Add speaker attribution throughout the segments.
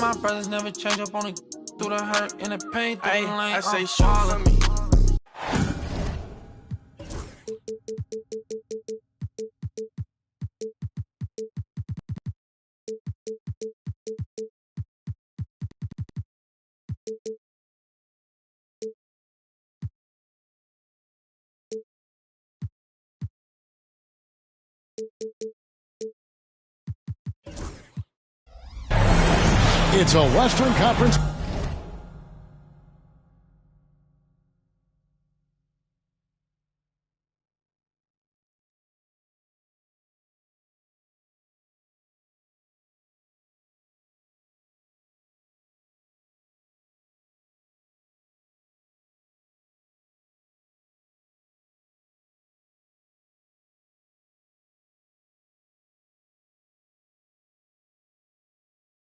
Speaker 1: my brothers never change up on it. Through the hurt and the pain, through the lane.
Speaker 2: I say shoot for me.
Speaker 3: It's a Western Conference.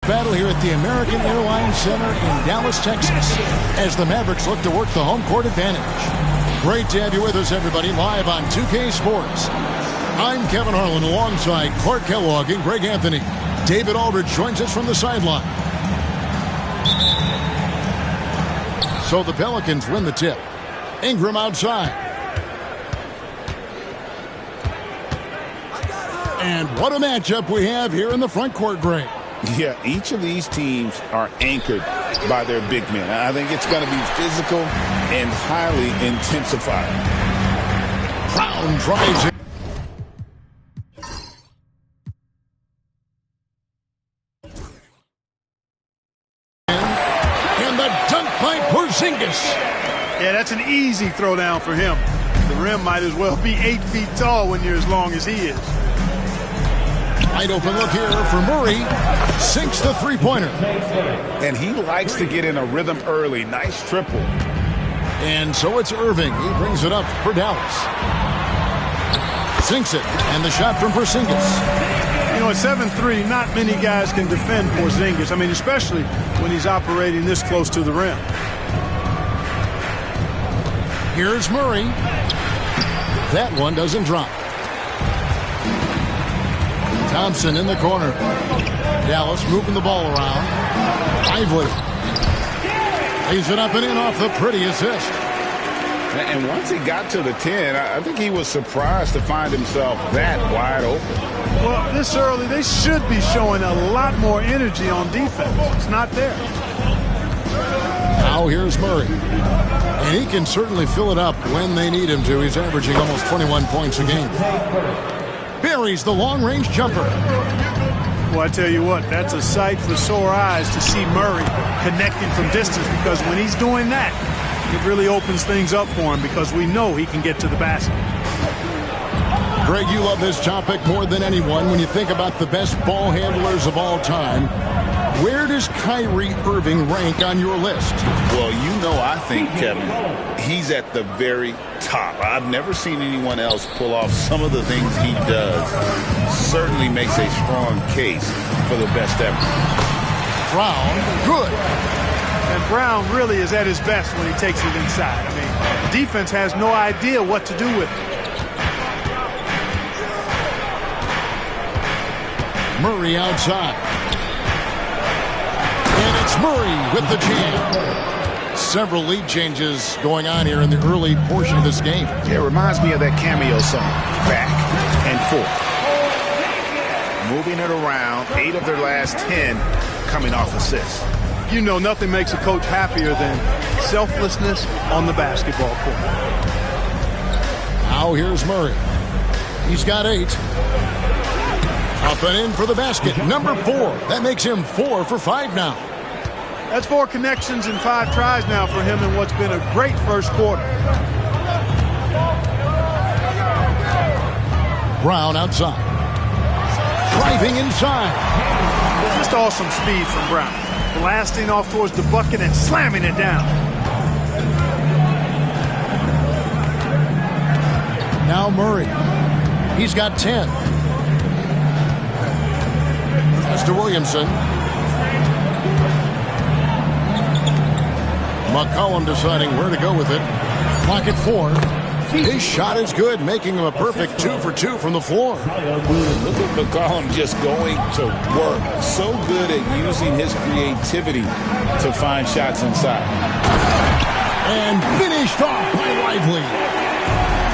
Speaker 3: Battle here at the American Airlines Center in Dallas, Texas, as the Mavericks look to work the home court advantage. Great to have you with us, everybody, live on 2K Sports. I'm Kevin Harlan alongside Clark Kellogg and Greg Anthony. David Aldridge joins us from the sideline. So the Pelicans win the tip. Ingram outside. And what a matchup we have here in the front court, Greg.
Speaker 4: Yeah, each of these teams are anchored by their big men. I think it's going to be physical and highly intensified.
Speaker 3: Brown drives it. And the dunk by Porzingis.
Speaker 5: Yeah, that's an easy throwdown for him. The rim might as well be 8 feet tall when you're as long as he is.
Speaker 3: Wide open look here for Murray. Sinks the three-pointer.
Speaker 4: And he likes to get in a rhythm early. Nice triple.
Speaker 3: And so it's Irving. He brings it up for Dallas. Sinks it. And the shot from Porzingis.
Speaker 5: You know, at 7'3", not many guys can defend Porzingis. I mean, especially when he's operating this close to the rim.
Speaker 3: Here's Murray. That one doesn't drop. Thompson in the corner. Dallas moving the ball around. Lively. Lays it up and in off the pretty assist.
Speaker 4: And once he got to the 10, I think he was surprised to find himself that wide open.
Speaker 5: Well, this early, they should be showing a lot more energy on defense. It's not there.
Speaker 3: Now here's Murray. And he can certainly fill it up when they need him to. He's averaging almost 21 points a game. Buries the long-range jumper.
Speaker 5: Well, I tell you what, that's a sight for sore eyes to see Murray connecting from distance, because when he's doing that, it really opens things up for him, because we know he can get to the basket.
Speaker 3: Greg, you love this topic more than anyone. When you think about the best ball handlers of all time, where does Kyrie Irving rank on your list?
Speaker 4: Well, you know, I think, Kevin, he's at the very top. I've never seen anyone else pull off some of the things he does. Certainly makes a strong case for the best ever.
Speaker 3: Brown, good.
Speaker 5: And Brown really is at his best when he takes it inside. I mean, defense has no idea what to do with it.
Speaker 3: Murray outside. And it's Murray with the jam. Several lead changes going on here in the early portion of this game.
Speaker 4: Yeah, it reminds me of that cameo song, Back and Forth. Moving it around, 8 of their last 10 coming off assists.
Speaker 5: You know, nothing makes a coach happier than selflessness on the basketball court.
Speaker 3: Now here's Murray. He's got 8. Up and in for the basket. Number 4. That makes him 4 for 5 now.
Speaker 5: That's 4 connections and 5 tries now for him in what's been a great first quarter.
Speaker 3: Brown outside. Driving inside.
Speaker 5: Just awesome speed from Brown. Blasting off towards the bucket and slamming it down.
Speaker 3: Now Murray. He's got 10. Mr. Williamson. McCollum deciding where to go with it. Clock at 4. His shot is good, making him a perfect 2 for 2 from the floor.
Speaker 4: Look at McCollum just going to work. So good at using his creativity to find shots inside.
Speaker 3: And finished off by Lively.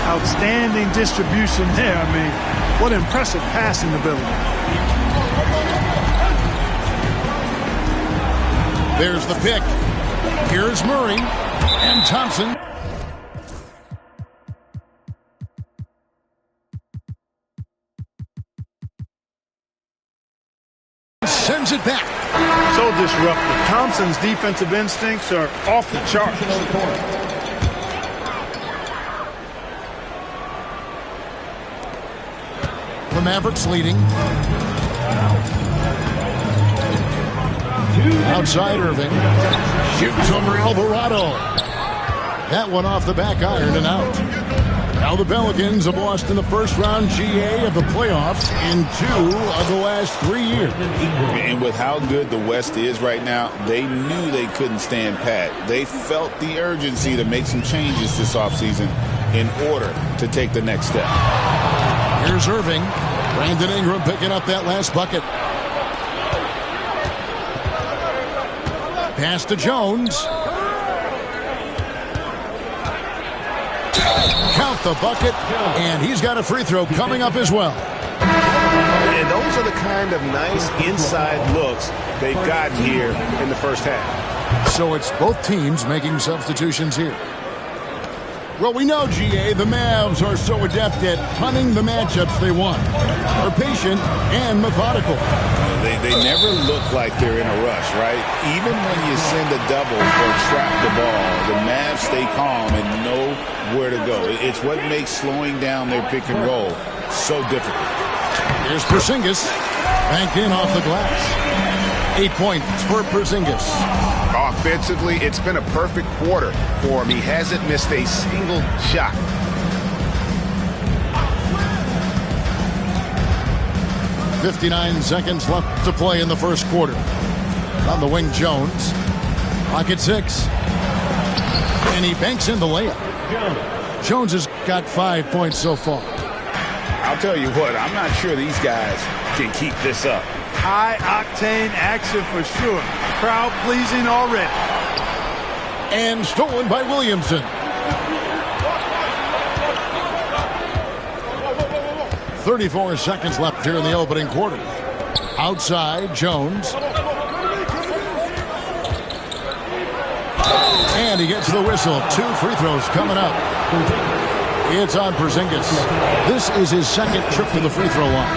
Speaker 5: Outstanding distribution there. I mean, what impressive passing ability.
Speaker 3: There's the pick. Here's Murray and Thompson. Sends it back.
Speaker 5: So disruptive. Thompson's defensive instincts are off the charts.
Speaker 3: The Mavericks leading. Outside Irving. Shoots over Alvarado. That one off the back iron and out. Now the Pelicans have lost in the first round GA of the playoffs in 2 of the last 3 years.
Speaker 4: And with how good the West is right now, they knew they couldn't stand pat. They felt the urgency to make some changes this offseason in order to take the next step.
Speaker 3: Here's Irving. Brandon Ingram picking up that last bucket. Pass to Jones. Count the bucket, and he's got a free throw coming up as well.
Speaker 2: And those are the kind of nice inside looks they've gotten here in the first half.
Speaker 3: So it's both teams making substitutions here. Well, we know, GA, the Mavs are so adept at punting the matchups they want. They're patient and methodical.
Speaker 4: They never look like they're in a rush, right? Even when you send a double or trap the ball, the Mavs stay calm and know where to go. It's what makes slowing down their pick and roll so difficult.
Speaker 3: Here's Porzingis. Banked in off the glass. 8 points for Porzingis.
Speaker 2: Offensively, it's been a perfect quarter for him. He hasn't missed a single shot.
Speaker 3: .59 seconds left to play in the first quarter. On the wing, Jones. Clock at 6. And he banks in the layup. Jones has got 5 points so far.
Speaker 4: I'll tell you what, I'm not sure these guys can keep this up.
Speaker 5: High-octane action for sure. Crowd-pleasing already.
Speaker 3: And stolen by Williamson. 34 seconds left here in the opening quarter. Outside, Jones. And he gets the whistle. 2 free throws coming up. It's on Porzingis. This is his second trip to the free throw line.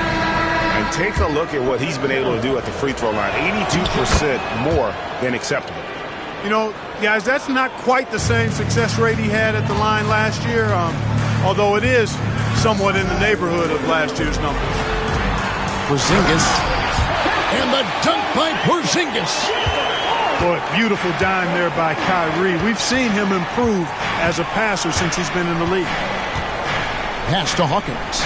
Speaker 2: And take a look at what he's been able to do at the free throw line. 82% more than acceptable.
Speaker 5: You know, guys, that's not quite the same success rate he had at the line last year, although it is somewhat in the neighborhood of last year's numbers.
Speaker 3: Porzingis. And the dunk by Porzingis.
Speaker 5: Boy, beautiful dime there by Kyrie. We've seen him improve as a passer since he's been in the league.
Speaker 3: Pass to Hawkins.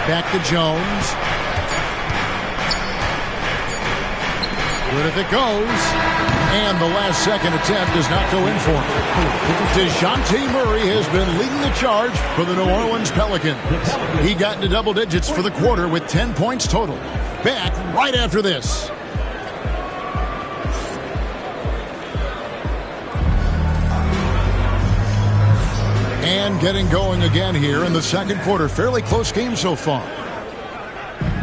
Speaker 3: Back to Jones. Good if it goes. And the last second attempt does not go in for him. DeJounte Murray has been leading the charge for the New Orleans Pelicans. He got into double digits for the quarter with 10 points total. Back right after this. And getting going again here in the second quarter. Fairly close game so far.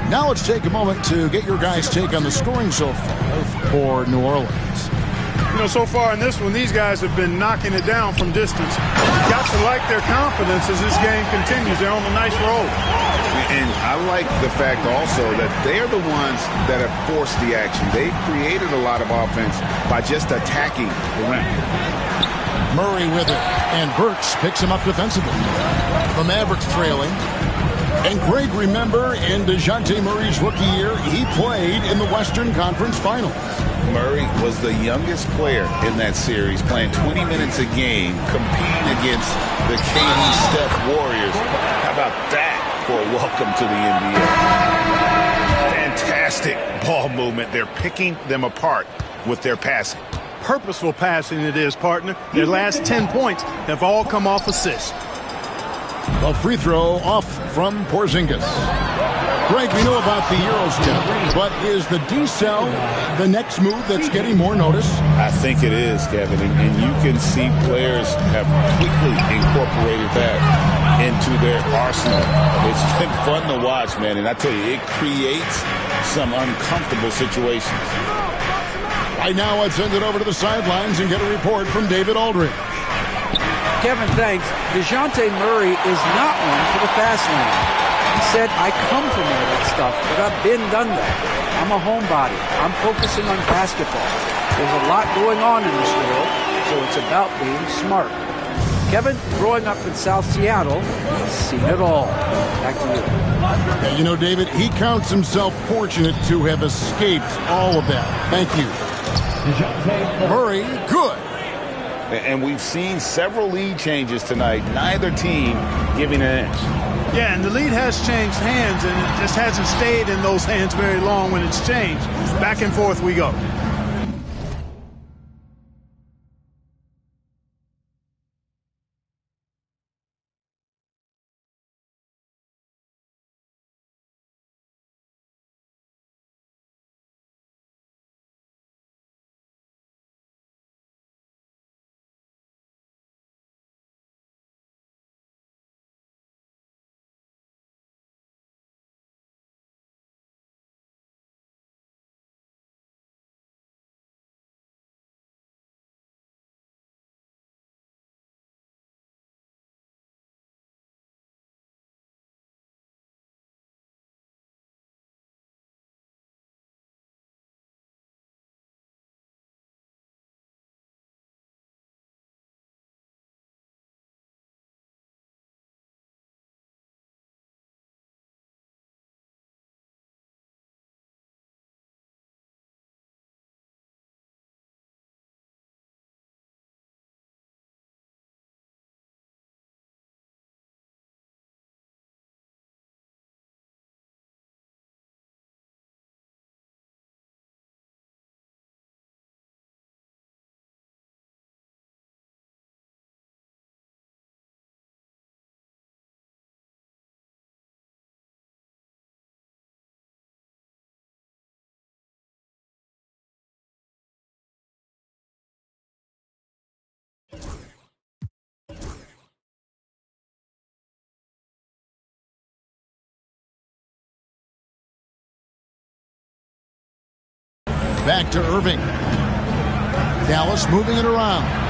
Speaker 3: Now let's take a moment to get your guys' take on the scoring so far for New Orleans.
Speaker 5: You know, so far in this one, these guys have been knocking it down from distance. Got to like their confidence as this game continues. They're on a nice roll.
Speaker 4: And I like the fact also that they're the ones that have forced the action. They've created a lot of offense by just attacking the rim.
Speaker 3: Murray with it, and Burks picks him up defensively. The Mavericks trailing. And Greg, remember, in DeJounte Murray's rookie year, he played in the Western Conference Finals.
Speaker 4: Murray was the youngest player in that series, playing 20 minutes a game, competing against the KD Steph Warriors. How about that for a welcome to the NBA?
Speaker 2: Fantastic ball movement. They're picking them apart with their passing.
Speaker 5: purposeful passing it is, partner. Their last 10 points have all come off assists.
Speaker 3: A free throw off from Porzingis. Greg, we know about the Eurostep, but is the D-cell the next move that's getting more notice?
Speaker 4: I think it is, Kevin, and you can see players have quickly incorporated that into their arsenal. It's been fun to watch, man, and I tell you, it creates some uncomfortable situations.
Speaker 3: Right now, let's send it over to the sidelines and get a report from David Aldridge.
Speaker 6: Kevin, thanks. DeJounte Murray is not one for the fast lane. He said, I come from all that stuff, but I've been done that. I'm a homebody. I'm focusing on basketball. There's a lot going on in this world, so it's about being smart. Kevin, growing up in South Seattle, he's seen it all. Back to you.
Speaker 3: Yeah, you know, David, he counts himself fortunate to have escaped all of that. Thank you. Murray, good.
Speaker 4: And we've seen several lead changes tonight, neither team giving an inch.
Speaker 5: Yeah, and the lead has changed hands, and it just hasn't stayed in those hands very long when it's changed. Back and forth we go.
Speaker 3: Back to Irving. Dallas moving it around.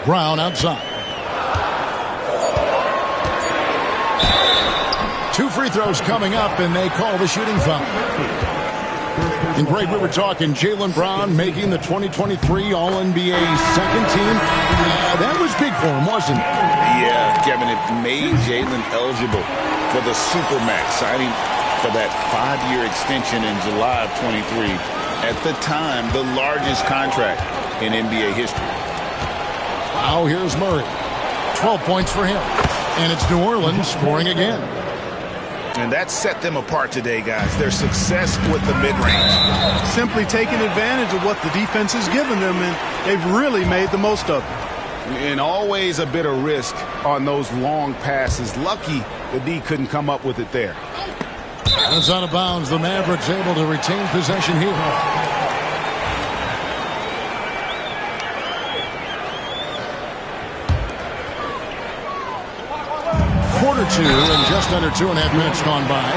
Speaker 3: Brown outside. 2 free throws coming up, and they call the shooting foul. And Greg, we were talking Jaylen Brown making the 2023 All-NBA second team. That was big for him, wasn't it?
Speaker 4: Yeah, Kevin, it made Jaylen eligible for the Supermax, signing for that 5-year extension in July of 23. At the time, the largest contract in NBA history.
Speaker 3: Wow, here's Murray. 12 points for him. And it's New Orleans scoring again.
Speaker 2: And that set them apart today, guys. Their success with the mid-range.
Speaker 5: Simply taking advantage of what the defense has given them, and they've really made the most of it.
Speaker 2: And always a bit of risk on those long passes. Lucky the D couldn't come up with it there.
Speaker 3: And it's out of bounds. The Mavericks able to retain possession here. Quarter 2 and just under 2.5 minutes gone by.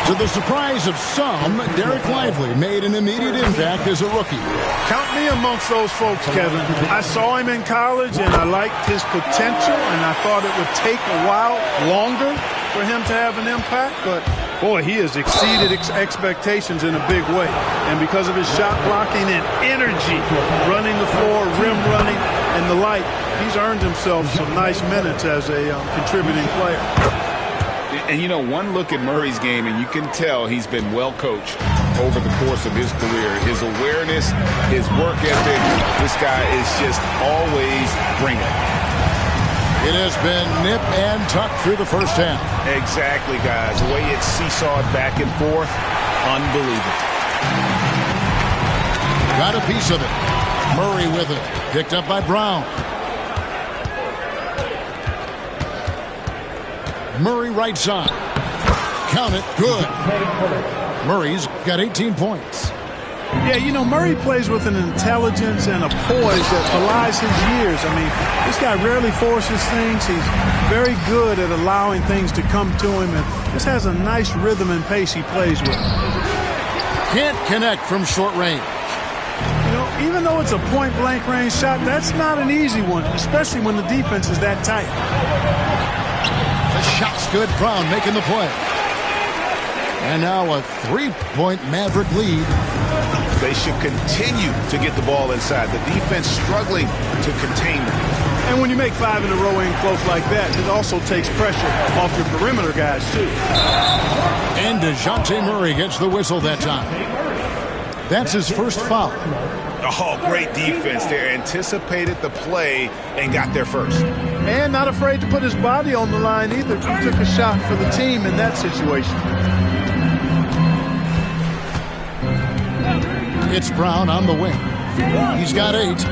Speaker 3: To the surprise of some, Derek Lively made an immediate impact as a rookie.
Speaker 5: Count me amongst those folks, Kevin. I saw him in college, and I liked his potential, and I thought it would take a while longer for him to have an impact, but boy, he has exceeded expectations in a big way. And because of his shot blocking and energy, running the floor, rim running, and the like, he's earned himself some nice minutes as a contributing player.
Speaker 4: And, you know, one look at Murray's game, and you can tell he's been well coached over the course of his career. His awareness, his work ethic, this guy is just always bringing it.
Speaker 3: It has been nip and tuck through the first half.
Speaker 2: Exactly, guys. The way it's seesawed back and forth, unbelievable.
Speaker 3: Got a piece of it. Murray with it. Picked up by Brown. Murray right side. Count it. Good. Murray's got 18 points.
Speaker 5: Yeah, you know, Murray plays with an intelligence and a poise that belies his years. I mean, this guy rarely forces things. He's very good at allowing things to come to him, and just has a nice rhythm and pace he plays with.
Speaker 3: Can't connect from short range.
Speaker 5: You know, even though it's a point-blank range shot, that's not an easy one, especially when the defense is that tight.
Speaker 3: The shot's good. Brown making the play. And now a 3-point Maverick lead.
Speaker 2: They should continue to get the ball inside. The defense struggling to contain them.
Speaker 5: And when you make 5 in a row in close like that, it also takes pressure off your perimeter guys, too.
Speaker 3: And DeJounte Murray gets the whistle that time. That's his first foul.
Speaker 2: Oh, great defense there. Anticipated the play and got there first.
Speaker 5: And not afraid to put his body on the line either. He took a shot for the team in that situation.
Speaker 3: It's Brown on the wing. He's got 8.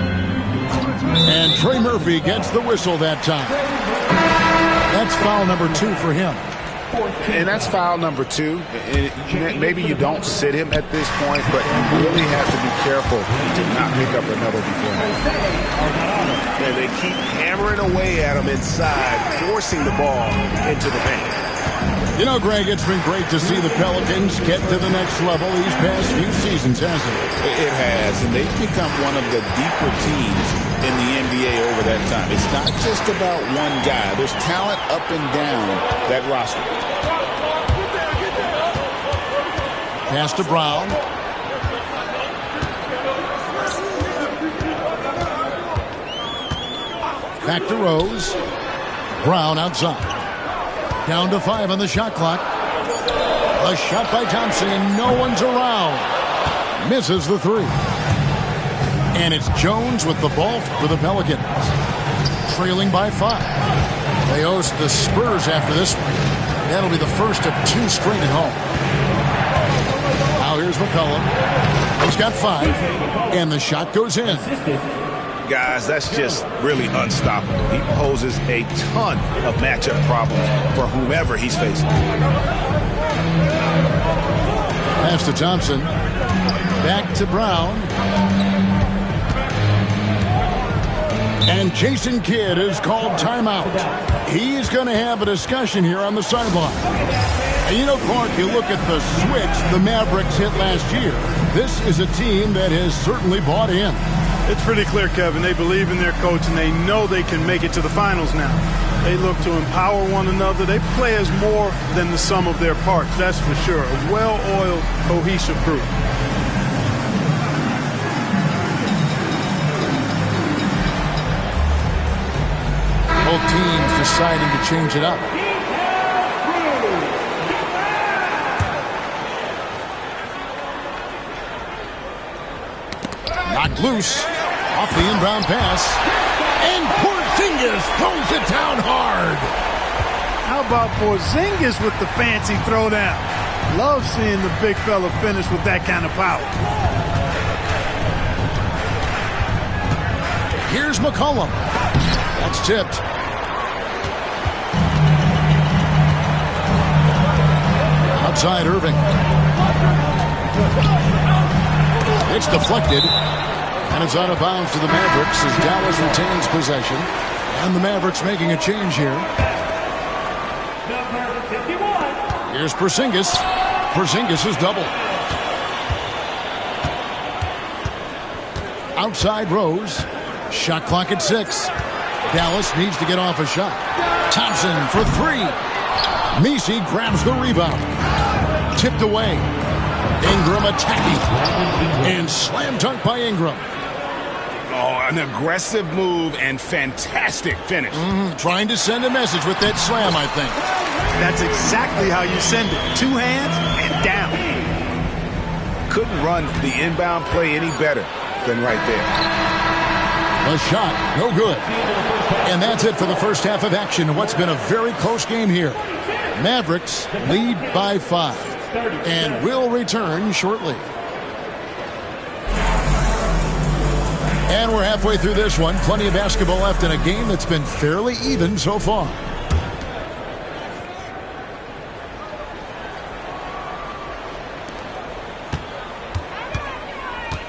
Speaker 3: And Trey Murphy gets the whistle that time. That's foul number 2 for him.
Speaker 2: And that's foul number 2. Maybe you don't sit him at this point, but you really have to be careful to not pick up another before that. And they keep hammering away at him inside, forcing the ball into the paint.
Speaker 3: You know, Greg, it's been great to see the Pelicans get to the next level these past few seasons, hasn't it?
Speaker 4: It has, and they've become one of the deeper teams in the NBA over that time. It's not just about one guy. There's talent up and down that roster.
Speaker 3: Pass to Brown. Back to Rose. Brown outside. Down to 5 on the shot clock. A shot by Thompson, and no one's around. Misses the 3. And it's Jones with the ball for the Pelicans. Trailing by 5. They host the Spurs after this one. That'll be the first of 2 straight at home. Now here's McCollum. He's got 5. And the shot goes in.
Speaker 2: Guys, that's just really unstoppable. He poses a ton of matchup problems for whomever he's facing.
Speaker 3: Pass to Thompson. Back to Brown. And Jason Kidd is called timeout. He's going to have a discussion here on the sideline. And you know, Clark, you look at the switch the Mavericks hit last year. This is a team that has certainly bought in.
Speaker 5: It's pretty clear, Kevin. They believe in their coach, and they know they can make it to the finals now. They look to empower one another. They play as more than the sum of their parts, that's for sure. A well-oiled, cohesive group.
Speaker 3: Both teams deciding to change it up. Knocked loose off the inbound pass. And Porzingis throws it down hard.
Speaker 5: How about Porzingis with the fancy throwdown? Love seeing the big fella finish with that kind of power.
Speaker 3: Here's McCollum. That's tipped. Outside Irving. It's deflected. And it's out of bounds to the Mavericks as Dallas retains possession. And the Mavericks making a change here. Here's Porzingis. Porzingis is double. Outside Rose. Shot clock at 6. Dallas needs to get off a shot. Thompson for 3. Messi grabs the rebound. Tipped away. Ingram attacking. And slam dunk by Ingram.
Speaker 4: Oh, an aggressive move and fantastic finish.
Speaker 3: Trying to send a message with that slam, I think.
Speaker 5: That's exactly how you send it. 2 hands and down.
Speaker 2: Couldn't run the inbound play any better than right there.
Speaker 3: A shot, no good. And that's it for the first half of action in what's been a very close game here. Mavericks lead by 5 and will return shortly. And we're halfway through this one. Plenty of basketball left in a game that's been fairly even so far.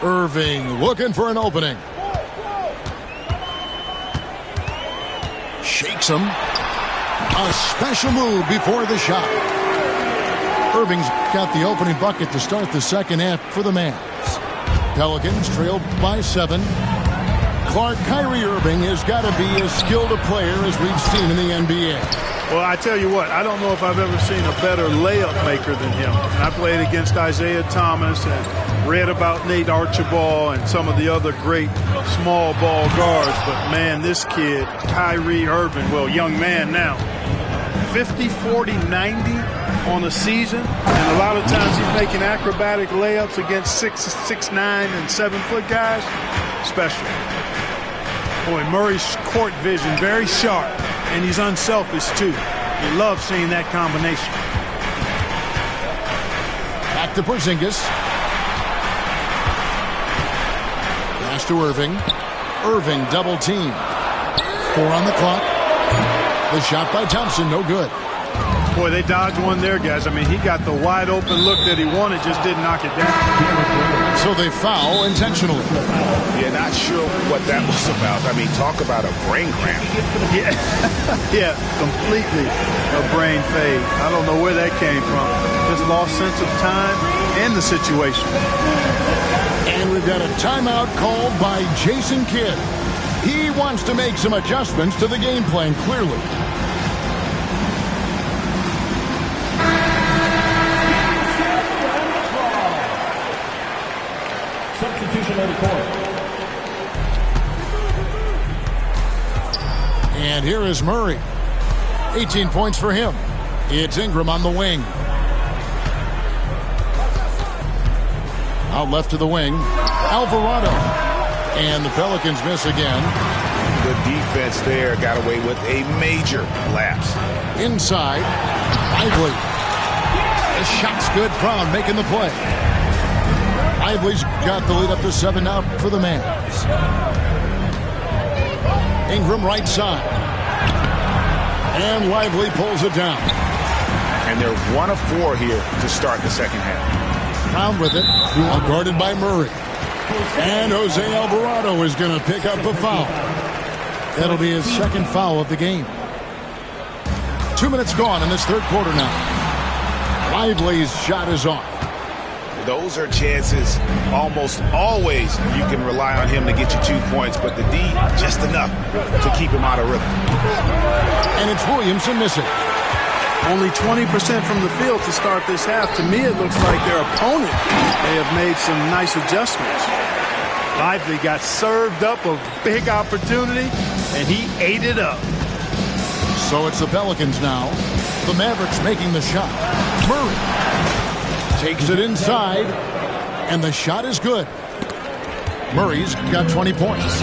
Speaker 3: Irving looking for an opening. Shakes him. A special move before the shot. Irving's got the opening bucket to start the second half for the Mavs. Pelicans trailed by 7. Kyrie Irving has got to be as skilled a player as we've seen in the NBA.
Speaker 5: Well, I tell you what, I don't know if I've ever seen a better layup maker than him. And I played against Isaiah Thomas and read about Nate Archibald and some of the other great small ball guards. But, man, this kid, Kyrie Irving, well, young man now, 50, 40, 90 on a season. And a lot of times he's making acrobatic layups against 6'9" and 7-foot guys. Special. Boy, Murray's court vision very sharp, and he's unselfish too. You love seeing that combination.
Speaker 3: Back to Porzingis. Pass to Irving. Irving double team. 4 on the clock. The shot by Thompson, no good.
Speaker 5: Boy, they dodged one there, guys. I mean, he got the wide open look that he wanted, just didn't knock it down.
Speaker 3: So they foul intentionally.
Speaker 2: Yeah, not sure what that was about. I mean, talk about a brain cramp.
Speaker 5: Yeah, completely a brain fade. I don't know where that came from. Just lost sense of time and the situation.
Speaker 3: And we've got a timeout called by Jason Kidd. He wants to make some adjustments to the game plan, clearly. And here is Murray. 18 points for him. It's Ingram on the wing. Out left to the wing. Alvarado. And the Pelicans miss again.
Speaker 2: The defense there got away with a major lapse.
Speaker 3: Inside. Lively. The shot's good. Brown making the play. Lively's got the lead up to 7 now for the Mavs. Ingram right side. And Lively pulls it down.
Speaker 2: And they're 1 of 4 here to start the second half.
Speaker 3: Brown with it. Guarded by Murray. And Jose Alvarado is going to pick up a foul. That'll be his second foul of the game. 2 minutes gone in this third quarter now. Lively's shot is off.
Speaker 4: those are chances almost always you can rely on him to get you 2 points, but the D, just enough to keep him out of rhythm.
Speaker 3: And it's Williamson missing.
Speaker 5: Only 20% from the field to start this half. To me, it looks like their opponent may have made some nice adjustments. Lively got served up a big opportunity, and he ate it up.
Speaker 3: So it's the Pelicans now. The Mavericks making the shot. Murray takes it inside, and the shot is good. Murray's got 20 points.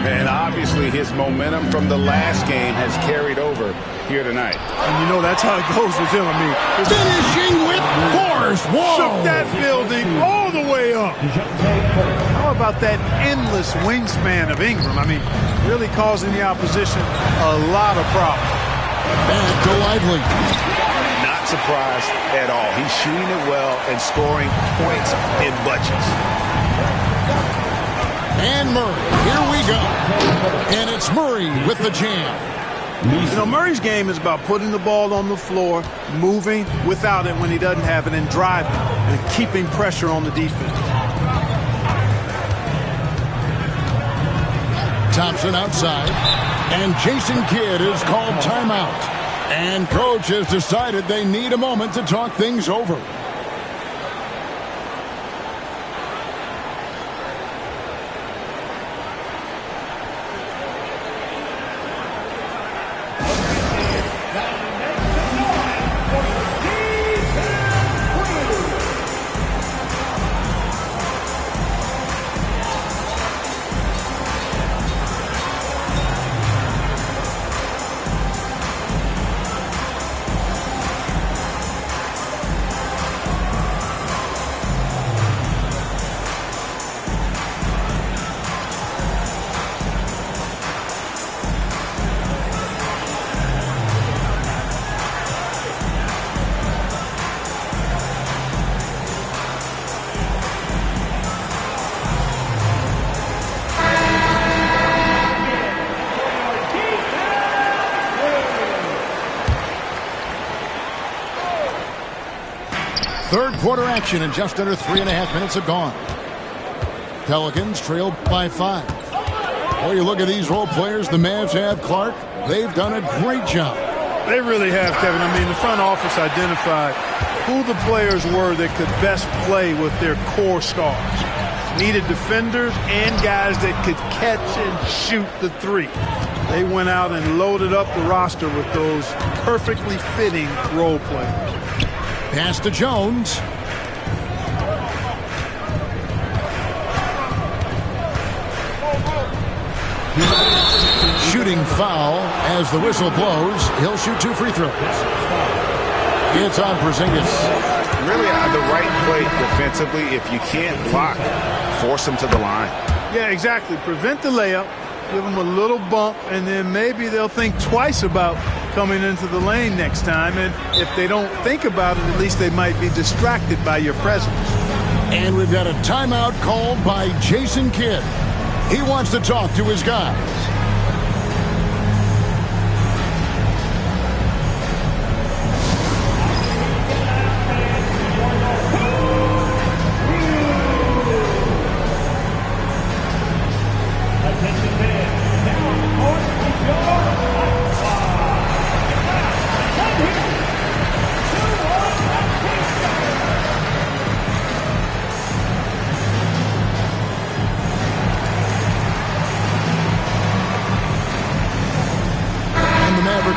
Speaker 4: And obviously his momentum from the last game has carried over here tonight.
Speaker 5: And you know that's how it goes with him. I mean,
Speaker 3: Finishing with force. Whoa!
Speaker 5: shook that building all the way up. How about that endless wingspan of Ingram? I mean, really causing the opposition a lot of problems.
Speaker 3: Back to Lively.
Speaker 4: Not surprised at all. He's shooting it well and scoring points in bunches.
Speaker 3: And Murray. Here we go. And it's Murray with the jam.
Speaker 5: You know, Murray's game is about putting the ball on the floor, moving without it when he doesn't have it, and driving and keeping pressure on the defense.
Speaker 3: Thompson outside. And Jason Kidd is called timeout. And coach has decided they need a moment to talk things over. Third quarter action, and just under 3.5 minutes have gone. Pelicans trail by 5. Oh, you look at these role players the Mavs have, Clark. They've done a great job.
Speaker 5: They really have, Kevin. I mean, the front office identified who the players were that could best play with their core stars. Needed defenders and guys that could catch and shoot the three. They went out and loaded up the roster with those perfectly fitting role players.
Speaker 3: Pass to Jones. Shooting foul as the whistle blows. He'll shoot 2 free throws. It's on Porzingis.
Speaker 4: Really the right play defensively. If you can't block, force him to the line.
Speaker 5: Yeah, exactly. Prevent the layup. Give them a little bump, and then maybe they'll think twice about coming into the lane next time. And if they don't think about it, at least they might be distracted by your presence.
Speaker 3: And we've got a timeout called by Jason Kidd. He wants to talk to his guys.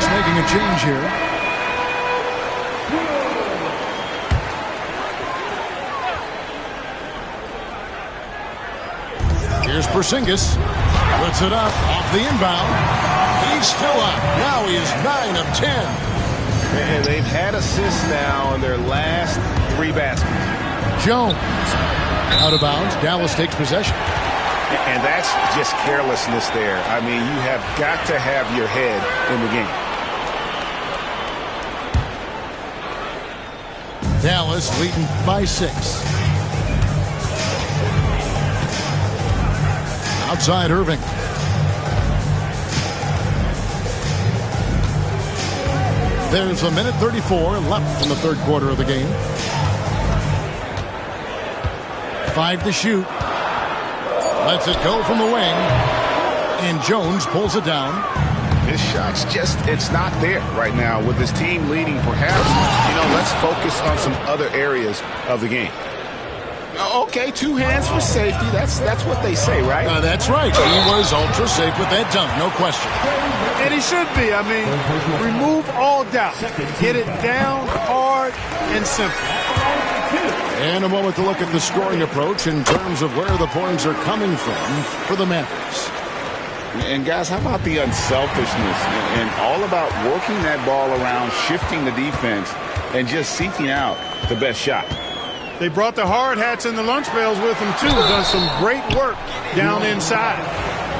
Speaker 3: Making a change here. Here's Porzingis. Puts it up off the inbound. He's still up. Now he is 9 of 10.
Speaker 4: And they've had assists now in their last 3 baskets.
Speaker 3: Jones. Out of bounds. Dallas takes possession.
Speaker 4: And that's just carelessness there. I mean, you have got to have your head in the game.
Speaker 3: Dallas leading by 6. Outside Irving. There's a minute 34 left in the third quarter of the game. 5 to shoot. Lets it go from the wing. And Jones pulls it down.
Speaker 2: His shot's just, it's not there right now. With his team leading, perhaps, let's focus on some other areas of the game. Okay, 2 hands for safety. That's what they say, right?
Speaker 3: That's right. He was ultra safe with that dunk, no question.
Speaker 5: And he should be. I mean, remove all doubt. Get it down hard and simple.
Speaker 3: And a moment to look at the scoring approach in terms of where the points are coming from for the Mavericks.
Speaker 4: And guys, how about the unselfishness and all about working that ball around, shifting the defense, and just seeking out the best shot.
Speaker 5: They brought the hard hats and the lunch pails with them, too. Done some great work down inside.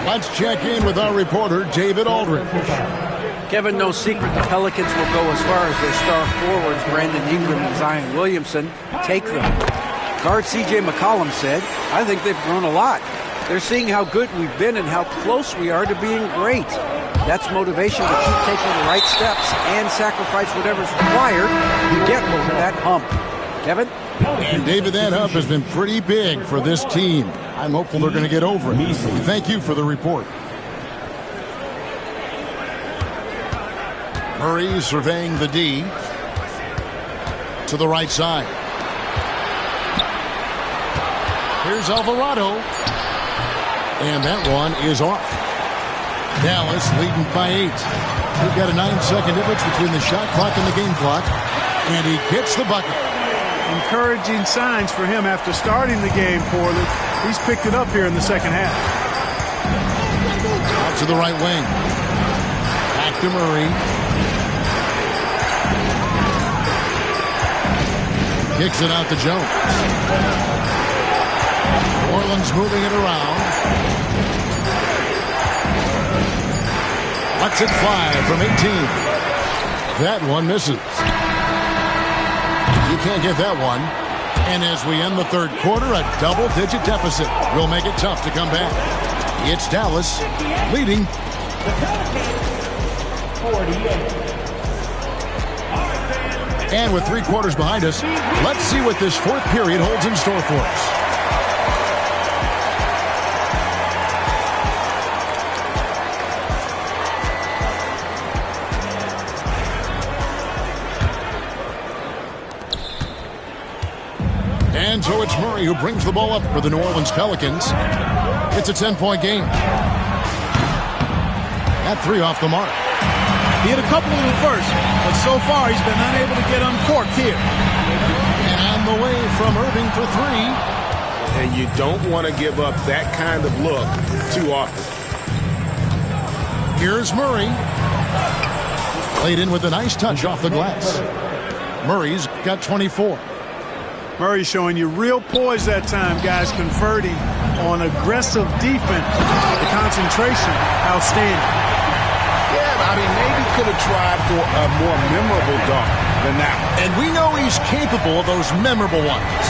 Speaker 3: Let's check in with our reporter, David Aldridge.
Speaker 6: Kevin, no secret the Pelicans will go as far as their star forwards, Brandon Ingram and Zion Williamson, take them. Guard C.J. McCollum said, I think they've grown a lot. They're seeing how good we've been and how close we are to being great. That's motivation to keep taking the right steps and sacrifice whatever's required to get over that hump. Kevin?
Speaker 3: And David, that hump has been pretty big for this team. I'm hopeful they're going to get over it. Thank you for the report. Murray surveying the D. To the right side. Here's Alvarado. And that one is off. Dallas leading by 8. We've got a 9-second difference between the shot clock and the game clock. And he gets the bucket.
Speaker 5: Encouraging signs for him after starting the game poorly. He's picked it up here in the second half.
Speaker 3: Out to the right wing. Back to Murray. Kicks it out to Jones. New Orleans moving it around. Lets it fly from 18. That one misses. You can't get that one. And as we end the third quarter, a double-digit deficit will make it tough to come back. It's Dallas leading. And with 3 quarters behind us, let's see what this fourth period holds in store for us. And so it's Murray who brings the ball up for the New Orleans Pelicans. It's a 10-point game. That 3 off the mark.
Speaker 5: He hit a couple in the first, but so far he's been unable to get uncorked here.
Speaker 3: And the way from Irving for 3.
Speaker 2: And you don't want to give up that kind of look too often.
Speaker 3: Here's Murray. Played in with a nice touch off the glass. Murray's got 24.
Speaker 5: Murray showing you real poise that time, guys, converting on aggressive defense. The concentration, outstanding.
Speaker 2: Yeah, I mean, maybe could have tried for a more memorable dunk than that one.
Speaker 3: And we know he's capable of those memorable ones.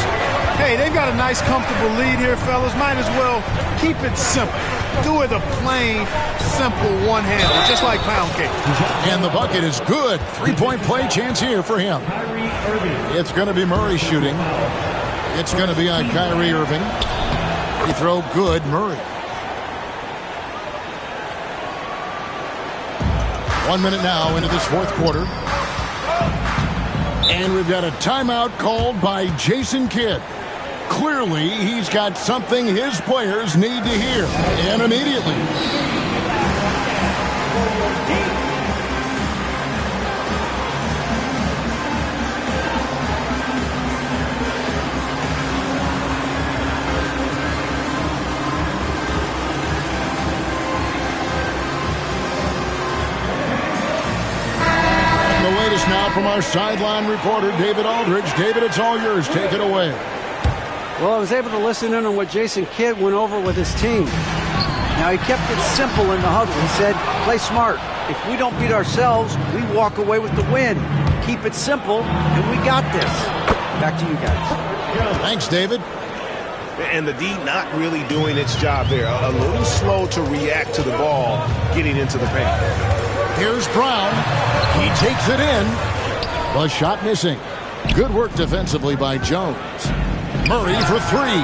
Speaker 5: Hey, they've got a nice, comfortable lead here, fellas. Might as well keep it simple. Do it a plain, simple one-hander, just like pound cake.
Speaker 3: And the bucket is good. 3-point play chance here for him. It's going to be Murray shooting. It's going to be on Kyrie Irving. Free throw good, Murray. 1 minute now into this fourth quarter. And we've got a timeout called by Jason Kidd. Clearly, he's got something his players need to hear. And immediately. The latest now from our sideline reporter, David Aldridge. David, it's all yours. Take it away.
Speaker 6: Well, I was able to listen in on what Jason Kidd went over with his team. Now, he kept it simple in the huddle. He said, play smart. If we don't beat ourselves, we walk away with the win. Keep it simple, and we got this. Back to you guys.
Speaker 3: Thanks, David.
Speaker 2: And the D not really doing its job there. A little slow to react to the ball getting into the paint.
Speaker 3: Here's Brown. He takes it in. The shot missing. Good work defensively by Jones. Murray for three.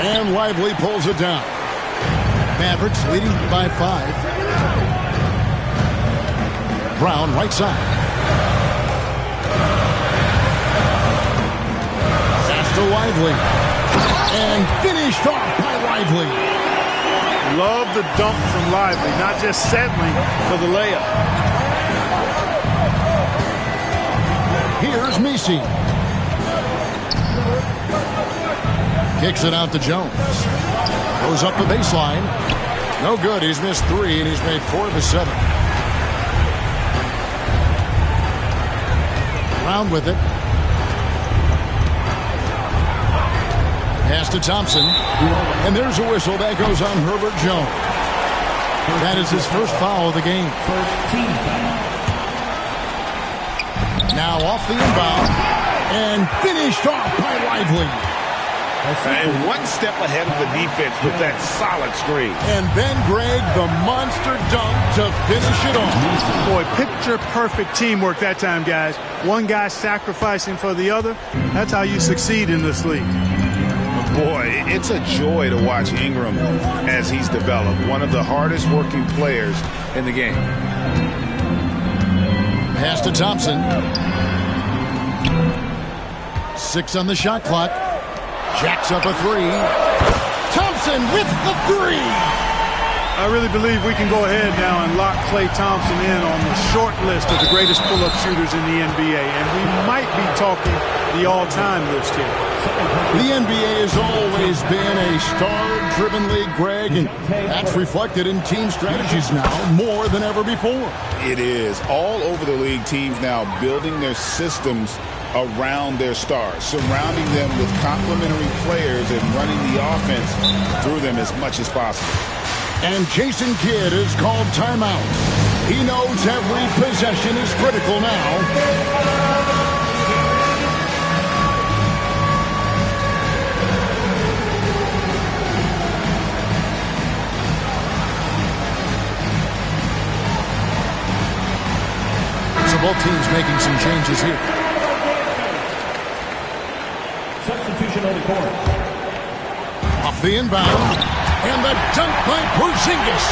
Speaker 3: And Lively pulls it down. Mavericks leading by 5. Brown right side. Pass to Lively. And finished off by Lively.
Speaker 5: Love the dunk from Lively, not just settling for the layup.
Speaker 3: Here's Messi. Kicks it out to Jones. Goes up the baseline. No good. He's missed 3, and he's made 4 of the 7. Brown with it. Pass to Thompson. And there's a whistle. That goes on Herbert Jones. That is his first foul of the game. Now off the inbound. And finished off by Lively.
Speaker 4: And one step ahead of the defense with that solid screen.
Speaker 3: And then, Greg, the monster dunk to finish it off.
Speaker 5: Boy, picture-perfect teamwork that time, guys. One guy sacrificing for the other. That's how you succeed in this league.
Speaker 4: Boy, it's a joy to watch Ingram as he's developed. One of the hardest working players in the game.
Speaker 3: Pass to Thompson. 6 on the shot clock. Jacks up a 3. Thompson with the 3.
Speaker 5: I really believe we can go ahead now and lock Klay Thompson in on the short list of the greatest pull-up shooters in the NBA. And we might be talking the all-time list here.
Speaker 3: The NBA has always been a star-driven league, Greg, and that's reflected in team strategies now more than ever before.
Speaker 4: It is. All over the league, teams now building their systems around their stars, surrounding them with complementary players and running the offense through them as much as possible.
Speaker 3: And Jason Kidd has called timeout. He knows every possession is critical now. So both teams making some changes here.
Speaker 7: Substitution on the court.
Speaker 3: Off the inbound. And the dunk by Porzingis.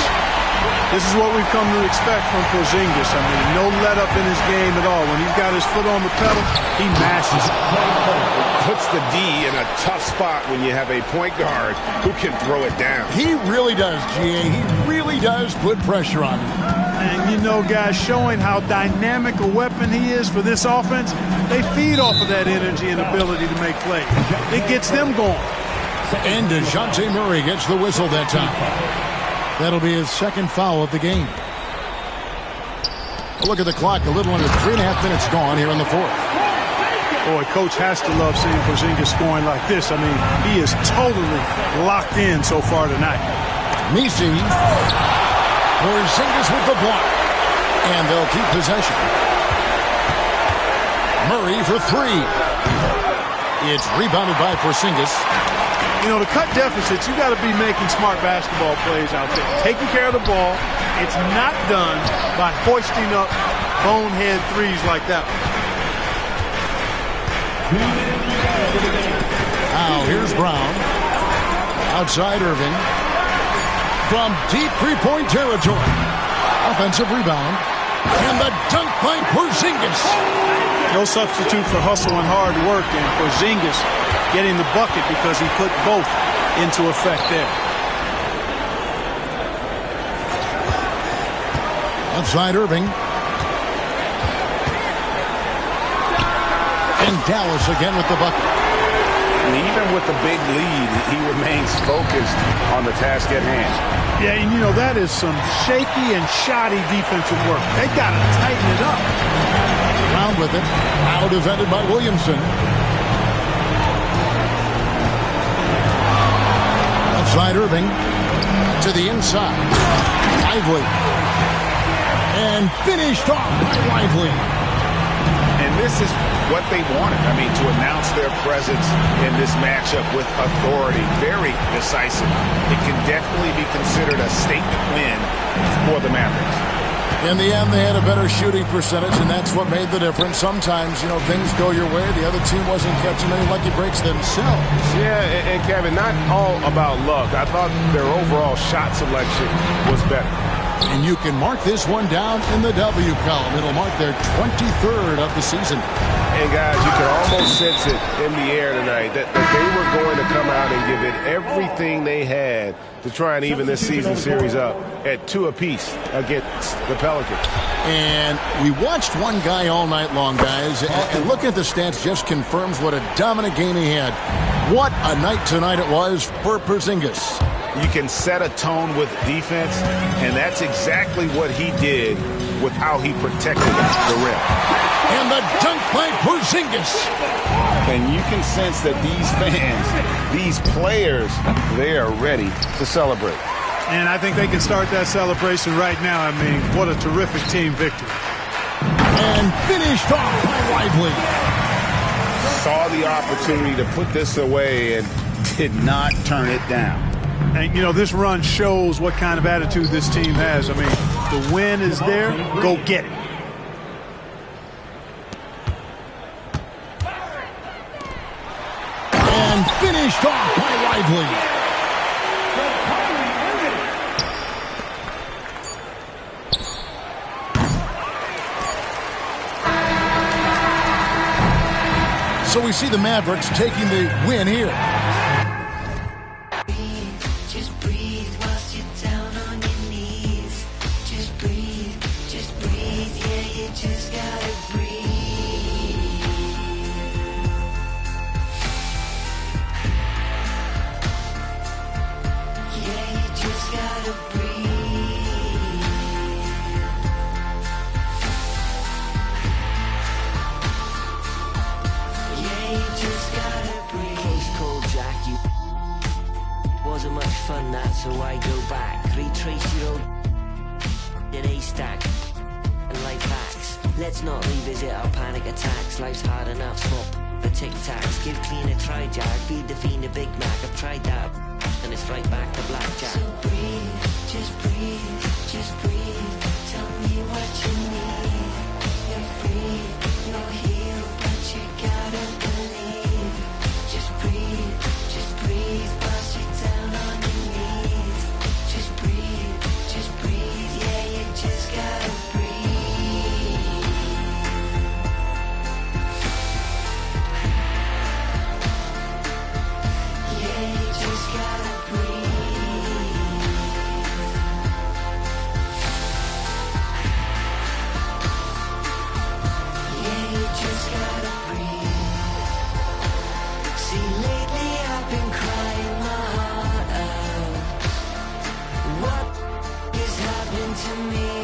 Speaker 5: This is what we've come to expect from Porzingis. I mean, no let-up in his game at all. When he's got his foot on the pedal, he mashes it.
Speaker 4: Puts the D in a tough spot when you have a point guard who can throw it down.
Speaker 3: He really does, GA. He really does put pressure on him.
Speaker 5: And, you know, guys, showing how dynamic a weapon he is for this offense, they feed off of that energy and ability to make plays. It gets them going.
Speaker 3: And DeJounte Murray gets the whistle that time. That'll be his second foul of the game. A look at the clock. A little under 3.5 minutes gone here in the fourth.
Speaker 5: Boy, Coach has to love seeing Porzingis scoring like this. I mean, he is totally locked in so far tonight.
Speaker 3: Messi. Porzingis with the block. And they'll keep possession. Murray for 3. It's rebounded by Porzingis.
Speaker 5: You know, to cut deficits, you got to be making smart basketball plays out there. Taking care of the ball. It's not done by hoisting up bonehead threes like that.
Speaker 3: Now here's Brown. Outside Irving. From deep three-point territory. Offensive rebound. And the dunk by Porzingis.
Speaker 5: No substitute for hustle and hard work, and Porzingis getting the bucket because he put both into effect there.
Speaker 3: Outside Irving. And Dallas again with the bucket.
Speaker 4: And even with the big lead, he remains focused on the task at hand.
Speaker 5: Yeah, and you know, that is some shaky and shoddy defensive work. They got to tighten it up.
Speaker 3: Brown with it. Now defended by Williamson. Outside Irving. To the inside. Lively. And finished off by Lively.
Speaker 4: And this is what they wanted. I mean, to announce their presence in this matchup with authority. Very decisive. It can definitely be considered a statement win for the Mavericks.
Speaker 3: In the end, they had a better shooting percentage, and that's what made the difference. Sometimes, things go your way. The other team wasn't catching any lucky breaks themselves.
Speaker 8: Yeah, and Kevin, not all about luck. I thought their overall shot selection was better.
Speaker 3: And you can mark this one down in the W column. It'll mark their 23rd of the season.
Speaker 8: And, guys, you can almost sense it in the air tonight that they were going to come out and give it everything they had to try and even this season series up at 2 apiece against the Pelicans.
Speaker 3: And we watched one guy all night long, guys, and looking at the stats just confirms what a dominant game he had. What a night tonight it was for Porzingis.
Speaker 4: You can set a tone with defense, and that's exactly what he did with how he protected the rim.
Speaker 3: And the dunk by Porzingis.
Speaker 4: And you can sense that these fans, these players, they are ready to celebrate.
Speaker 5: And I think they can start that celebration right now. I mean, what a terrific team victory.
Speaker 3: And finished off by Lively.
Speaker 4: Saw the opportunity to put this away and did not turn it down.
Speaker 5: And, this run shows what kind of attitude this team has. I mean, the win is there. Go get it.
Speaker 3: And finished off by Lively. So we see the Mavericks taking the win here.
Speaker 9: Just breathe whilst you're down on your knees. Just breathe, yeah, you just gotta breathe. Yeah, you just gotta breathe. Yeah, you just gotta breathe.
Speaker 10: Close call, Jack, you wasn't much fun that, so I go back. Retrace your old in a stack and life hacks. Let's not revisit our panic attacks. Life's hard enough, swap the tic-tacs. Give clean a try, Jack. Feed the fiend a Big Mac. I've tried that, and it's right back to blackjack.
Speaker 9: So breathe, just breathe, just breathe. Tell me what you need. You're free, you're healed, but you gotta believe. Just breathe, bust you down on your knees. Just breathe, yeah, you just gotta breathe. Yeah, you just gotta breathe. Yeah, you just gotta breathe. See, lately I've been crying my heart out. What is happening to me?